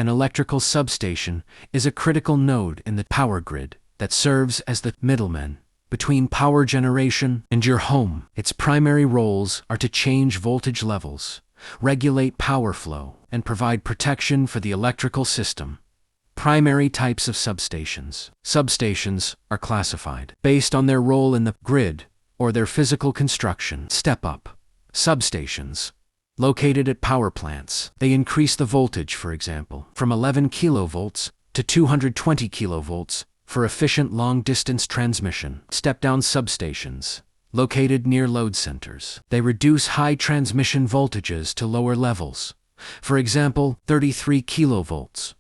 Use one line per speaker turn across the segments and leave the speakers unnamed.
An electrical substation is a critical node in the power grid that serves as the middleman between power generation and your home. Its primary roles are to change voltage levels, regulate power flow, and provide protection for the electrical system. Primary types of substations. Substations are classified based on their role in the grid or their physical construction. Step up substations. Located at power plants, they increase the voltage, for example, from 11 kV to 220 kV for efficient long-distance transmission. Step-down substations. Located near load centers, they reduce high transmission voltages to lower levels, for example, 33 kV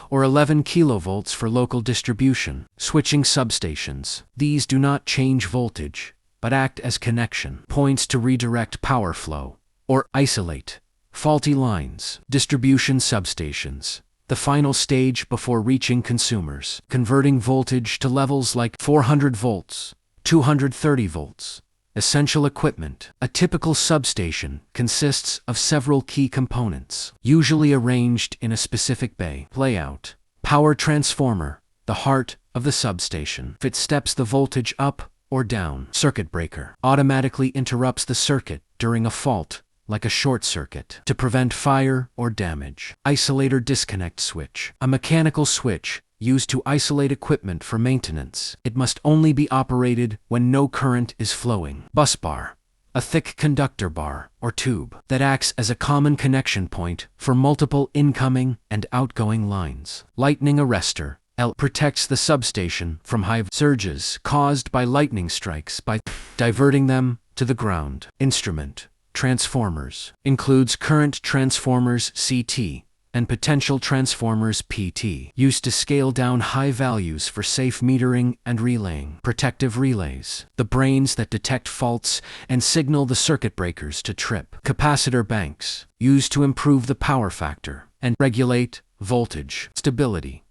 or 11 kV for local distribution. Switching substations. These do not change voltage, but act as connection points to redirect power flow or isolate faulty lines. Distribution substations. The final stage before reaching consumers, converting voltage to levels like 400 volts, 230 volts. Essential equipment. A typical substation consists of several key components, usually arranged in a specific bay. Layout. Power transformer, the heart of the substation. If it steps the voltage up or down. Circuit breaker. Automatically interrupts the circuit during a fault, like a short circuit, to prevent fire or damage. Isolator disconnect switch. A mechanical switch used to isolate equipment for maintenance. It must only be operated when no current is flowing. Busbar. A thick conductor bar or tube that acts as a common connection point for multiple incoming and outgoing lines. Lightning arrestor. Protects the substation from high surges caused by lightning strikes by diverting them to the ground. Instrument. Transformers. Includes current transformers CT and potential transformers PT, used to scale down high values for safe metering and relaying. Protective relays. The brains that detect faults and signal the circuit breakers to trip. Capacitor banks. Used to improve the power factor and regulate voltage stability.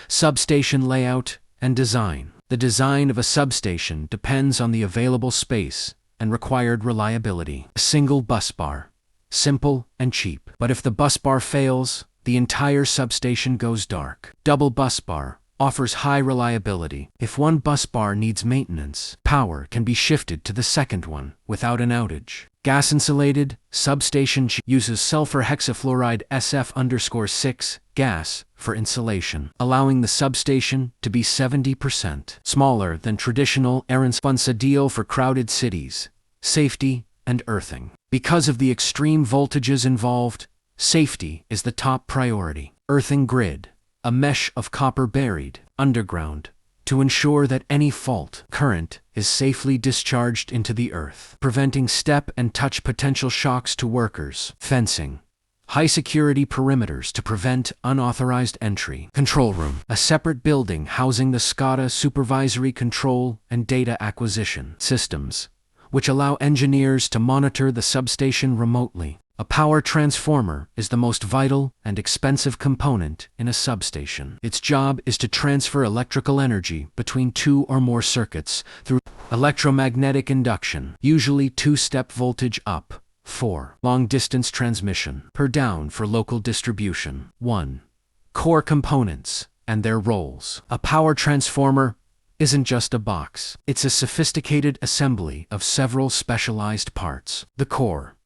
Substation layout and design. The design of a substation depends on the available space and required reliability. A single busbar. Simple and cheap. But if the busbar fails, the entire substation goes dark. Double busbar offers high reliability. If one busbar needs maintenance, power can be shifted to the second one without an outage. Gas-insulated substation uses sulfur hexafluoride SF_6 gas for insulation, allowing the substation to be 70% smaller than traditional errants. Ideal for crowded cities, safety, and earthing. Because of the extreme voltages involved, safety is the top priority. Earthing grid. A mesh of copper buried underground to ensure that any fault current is safely discharged into the earth, preventing step and touch potential shocks to workers. Fencing. High security perimeters to prevent unauthorized entry. Control room. A separate building housing the SCADA supervisory control and data acquisition systems, which allow engineers to monitor the substation remotely. A power transformer is the most vital and expensive component in a substation. Its job is to transfer electrical energy between two or more circuits through electromagnetic induction, usually two-step voltage up. 4. Long-distance transmission. Per down for local distribution. 1. Core components and their roles. A power transformer isn't just a box. It's a sophisticated assembly of several specialized parts. The core,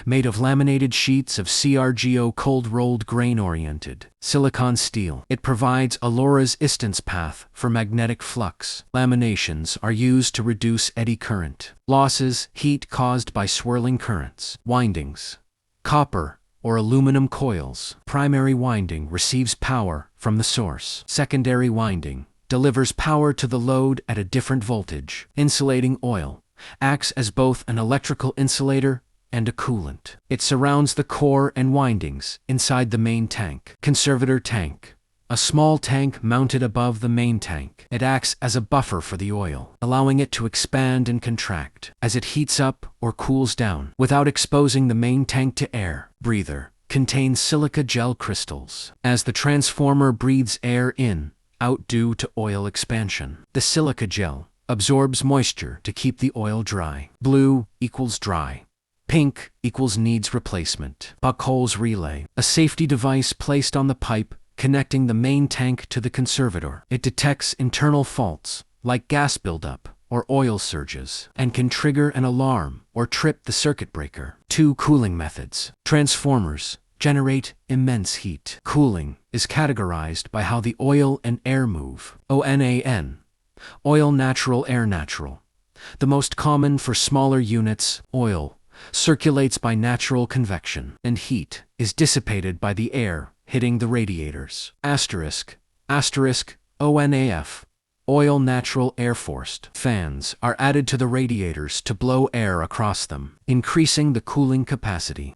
made of laminated sheets of CRGO cold-rolled grain-oriented silicon steel. It provides a resistance path for magnetic flux. Laminations are used to reduce eddy current losses, heat caused by swirling currents. Windings. Copper or aluminum coils. Primary winding receives power from the source. Secondary winding delivers power to the load at a different voltage. Insulating oil acts as both an electrical insulator and a coolant. It surrounds the core and windings inside the main tank. Conservator tank. A small tank mounted above the main tank. It acts as a buffer for the oil, allowing it to expand and contract as it heats up or cools down without exposing the main tank to air. Breather. Contains silica gel crystals. As the transformer breathes air in, out due to oil expansion, the silica gel absorbs moisture to keep the oil dry. Blue equals dry. Pink equals needs replacement. Buckholes relay. A safety device placed on the pipe connecting the main tank to the conservator. It detects internal faults, like gas buildup or oil surges, and can trigger an alarm or trip the circuit breaker. 2 cooling methods. Transformers generate immense heat. Cooling is categorized by how the oil and air move. ONAN. Oil natural, air natural. The most common for smaller units, oil, circulates by natural convection, and heat is dissipated by the air hitting the radiators. Asterisk ONAF. Oil natural, air forced. Fans are added to the radiators to blow air across them, increasing the cooling capacity.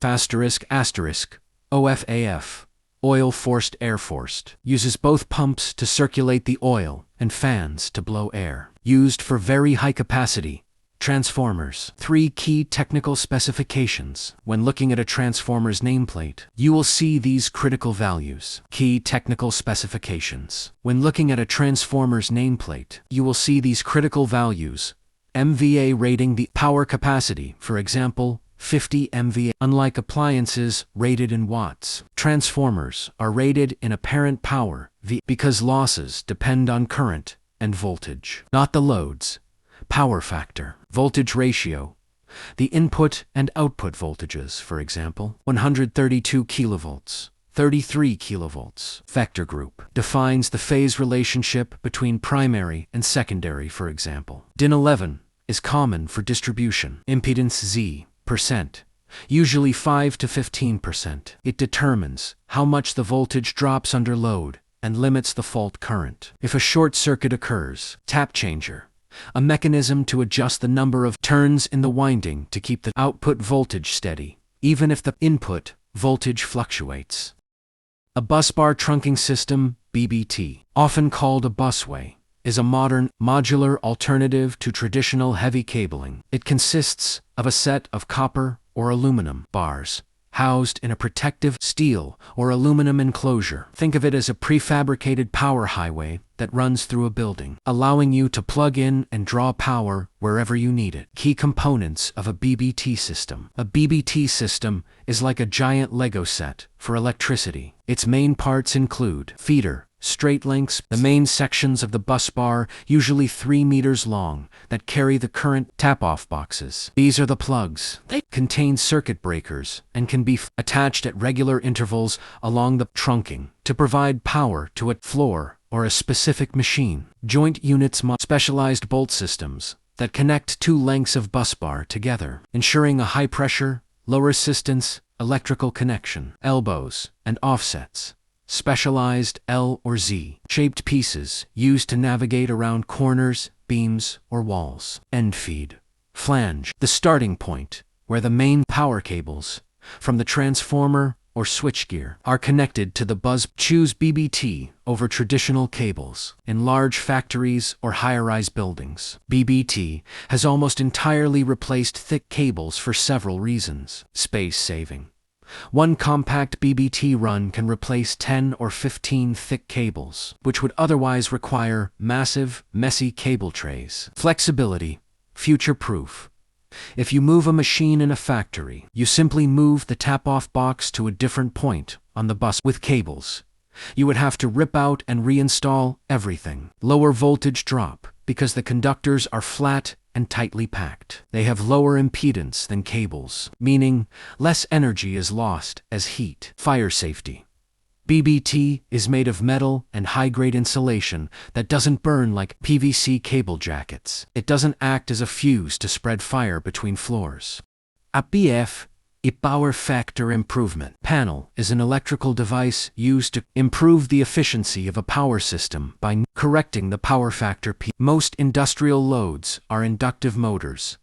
OFAF. Oil forced, air forced. Uses both pumps to circulate the oil and fans to blow air. Used for very high capacity transformers. 3 key technical specifications. When looking at a transformer's nameplate, you will see these critical values. Key technical specifications. When looking at a transformer's nameplate, you will see these critical values. MVA rating the power capacity, for example, 50 MVA. Unlike appliances rated in watts, transformers are rated in apparent power V because losses depend on current and voltage, not the loads. Power factor. Voltage ratio. The input and output voltages, for example, 132 kilovolts, 33 kilovolts. Vector group. Defines the phase relationship between primary and secondary, for example. DIN 11 is common for distribution. Impedance Z, percent. Usually 5 to 15%. It determines how much the voltage drops under load and limits the fault current. If a short circuit occurs, tap changer. A mechanism to adjust the number of turns in the winding to keep the output voltage steady, even if the input voltage fluctuates. A busbar trunking system, BBT, often called a busway, is a modern, modular alternative to traditional heavy cabling. It consists of a set of copper or aluminum bars, housed in a protective steel or aluminum enclosure. Think of it as a prefabricated power highway that runs through a building, allowing you to plug in and draw power wherever you need it. Key components of a BBT system. A BBT system is like a giant Lego set for electricity. Its main parts include feeder, straight links, the main sections of the bus bar, usually 3 meters long, that carry the current tap-off boxes. These are the plugs. They contain circuit breakers and can be attached at regular intervals along the trunking to provide power to a floor or a specific machine. Joint units, specialized bolt systems that connect 2 lengths of bus bar together, ensuring a high pressure, low resistance, electrical connection. Elbows and offsets. Specialized L or Z shaped pieces used to navigate around corners, beams, or walls. End feed. Flange. The starting point where the main power cables from the transformer or switchgear are connected to the bus. Choose BBT over traditional cables. In large factories or high-rise buildings, BBT has almost entirely replaced thick cables for several reasons. Space saving. One compact BBT run can replace 10 or 15 thick cables, which would otherwise require massive, messy cable trays. Flexibility. Future-proof. If you move a machine in a factory, you simply move the tap-off box to a different point on the bus. With cables, you would have to rip out and reinstall everything. Lower voltage drop, because the conductors are flat and tightly packed. They have lower impedance than cables, meaning less energy is lost as heat. Fire safety. BBT is made of metal and high-grade insulation that doesn't burn like PVC cable jackets. It doesn't act as a fuse to spread fire between floors. APF, a power factor improvement panel, is an electrical device used to improve the efficiency of a power system by correcting the power factor. Most industrial loads are inductive motors,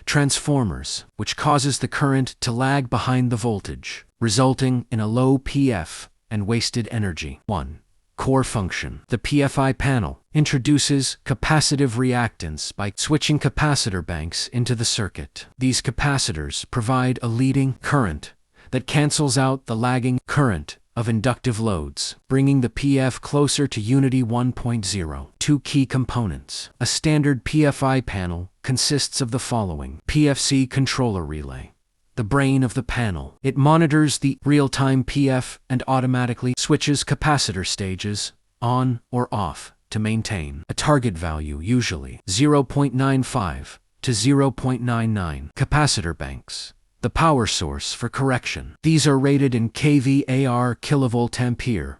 transformers, which causes the current to lag behind the voltage, resulting in a low PF and wasted energy. 1. Core function. The PFI panel introduces capacitive reactance by switching capacitor banks into the circuit. These capacitors provide a leading current that cancels out the lagging current of inductive loads, bringing the PF closer to unity 1.0. 2 key components. A standard PFI panel consists of the following: PFC controller relay, the brain of the panel. It monitors the real-time PF and automatically switches capacitor stages on or off to maintain a target value, usually 0.95 to 0.99 capacitor banks. The power source for correction. These are rated in kVAr kilovolt ampere.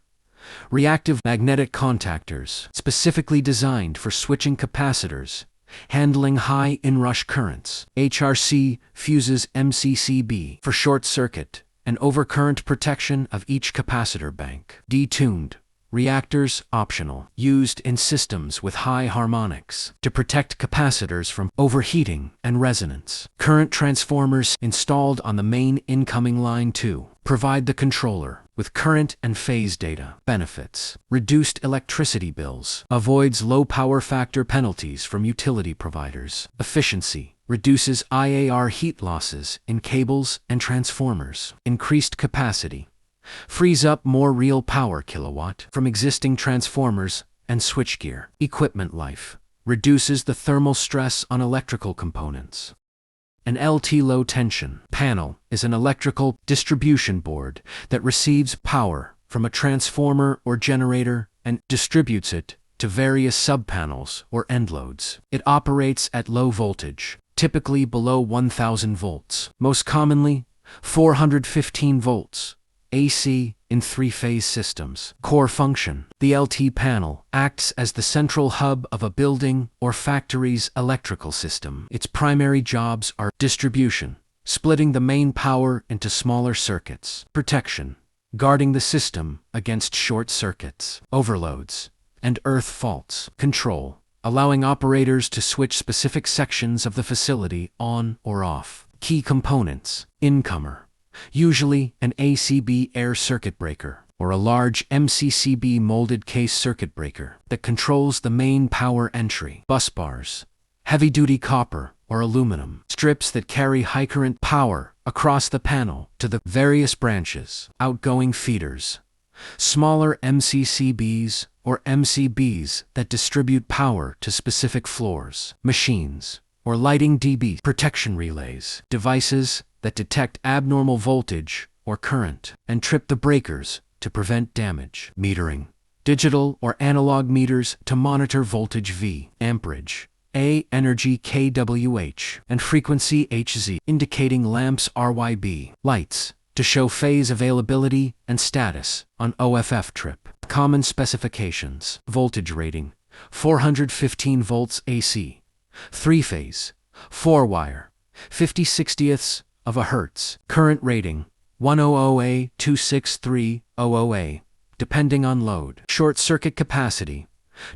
Reactive magnetic contactors, specifically designed for switching capacitors, handling high inrush currents. HRC fuses MCCB for short circuit and overcurrent protection of each capacitor bank. Detuned reactors, optional, used in systems with high harmonics to protect capacitors from overheating and resonance. Current transformers installed on the main incoming line to provide the controller with current and phase data. Benefits: reduced electricity bills, avoids low power factor penalties from utility providers. Efficiency: reduces IAR heat losses in cables and transformers. Increased capacity: frees up more real power kilowatt from existing transformers and switchgear. Equipment life: reduces the thermal stress on electrical components. An LT low tension panel is an electrical distribution board that receives power from a transformer or generator and distributes it to various subpanels or end loads. It operates at low voltage, typically below 1000 volts, most commonly 415 volts. AC in three-phase systems. Core function: the LT panel acts as the central hub of a building or factory's electrical system. Its primary jobs are distribution, splitting the main power into smaller circuits; protection, guarding the system against short circuits, overloads, and earth faults; control, allowing operators to switch specific sections of the facility on or off. Key components: incomer, usually an ACB air circuit breaker, or a large MCCB molded case circuit breaker that controls the main power entry. Busbars, heavy-duty copper or aluminum strips that carry high current power across the panel to the various branches. Outgoing feeders, smaller MCCBs or MCBs that distribute power to specific floors. Machines, or lighting DB protection relays, devices that detect abnormal voltage or current and trip the breakers to prevent damage. Metering, digital or analog meters to monitor voltage V, amperage, A, energy kWh, and frequency Hz, indicating lamps RYB. Lights, to show phase availability and status on OFF trip. Common specifications: voltage rating, 415 volts AC, 3-phase, 4-wire, 50/60ths of a hertz. Current rating, 100A to 63000A, depending on load. Short circuit capacity,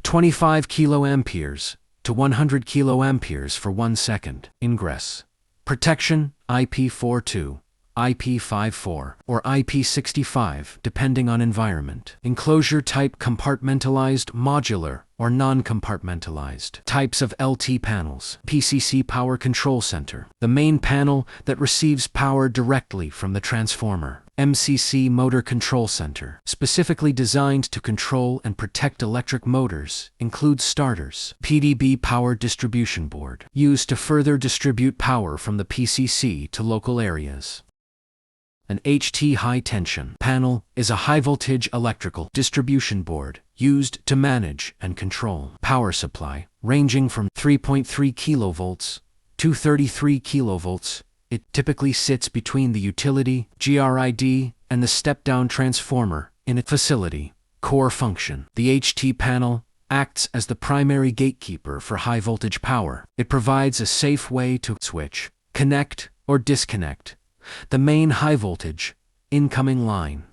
25 kiloamperes to 100 kiloamperes for 1 second. Ingress, protection, IP42, IP54, or IP65, depending on environment. Enclosure type: compartmentalized, modular, or non-compartmentalized. Types of LT panels. PCC Power Control Center, the main panel that receives power directly from the transformer. MCC Motor Control Center, specifically designed to control and protect electric motors, includes starters. PDB Power Distribution Board, used to further distribute power from the PCC to local areas. An HT high-tension panel is a high-voltage electrical distribution board used to manage and control power supply, ranging from 3.3 kilovolts to 33 kilovolts. It typically sits between the utility, GRID, and the step-down transformer in a facility. Core function: the HT panel acts as the primary gatekeeper for high-voltage power. It provides a safe way to switch, connect, or disconnect the main high-voltage incoming line,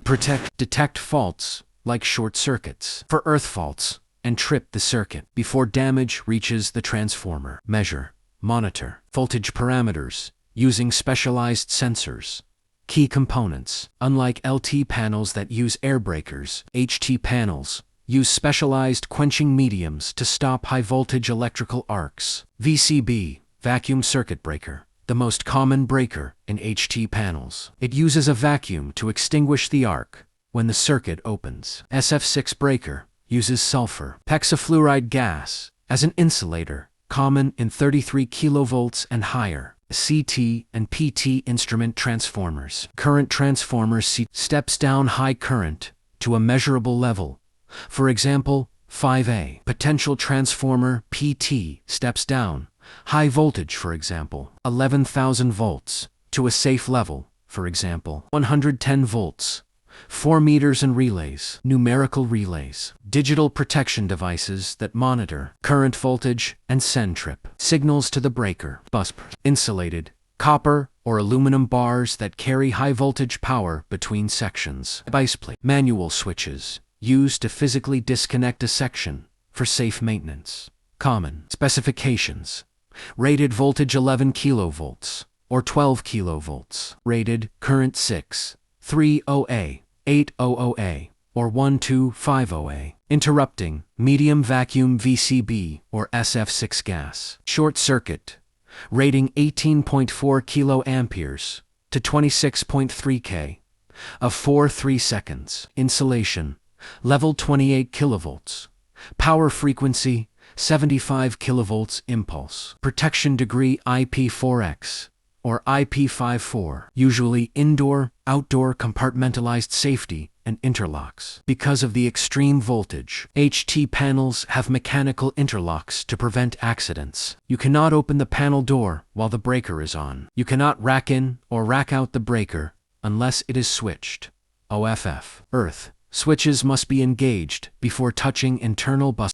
detect faults like short circuits for earth faults, and trip the circuit before damage reaches the transformer. Measure, monitor voltage parameters using specialized sensors. Key components: unlike LT panels that use air breakers, HT panels use specialized quenching mediums to stop high-voltage electrical arcs. VCB, vacuum circuit breaker, the most common breaker in HT panels. It uses a vacuum to extinguish the arc when the circuit opens. SF6 breaker uses sulfur hexafluoride gas as an insulator, common in 33 kilovolts and higher. CT and PT instrument transformers. Current transformer steps down high current to a measurable level. For example, 5A. Potential transformer PT steps down high voltage, for example, 11,000 volts, to a safe level, for example, 110 volts. 4 meters and relays, numerical relays, digital protection devices that monitor current voltage and send trip signals to the breaker. Busbar. Insulated, copper or aluminum bars that carry high voltage power between sections. Baseplate. Manual switches, used to physically disconnect a section for safe maintenance. Common specifications. Rated voltage 11 kilovolts or 12 kilovolts. Rated current 6, 30A, 800A, or 1250A. Interrupting, medium vacuum VCB or SF6 gas. Short circuit. Rating 18.4 kiloamperes to 26.3 K of 4-3 seconds. Insulation. Level 28 kilovolts. Power frequency 75 kilovolts impulse. Protection degree IP4X or IP54. Usually indoor, outdoor compartmentalized safety and interlocks. Because of the extreme voltage, HT panels have mechanical interlocks to prevent accidents. You cannot open the panel door while the breaker is on. You cannot rack in or rack out the breaker unless it is switched. OFF. Earth. Switches must be engaged before touching internal bus.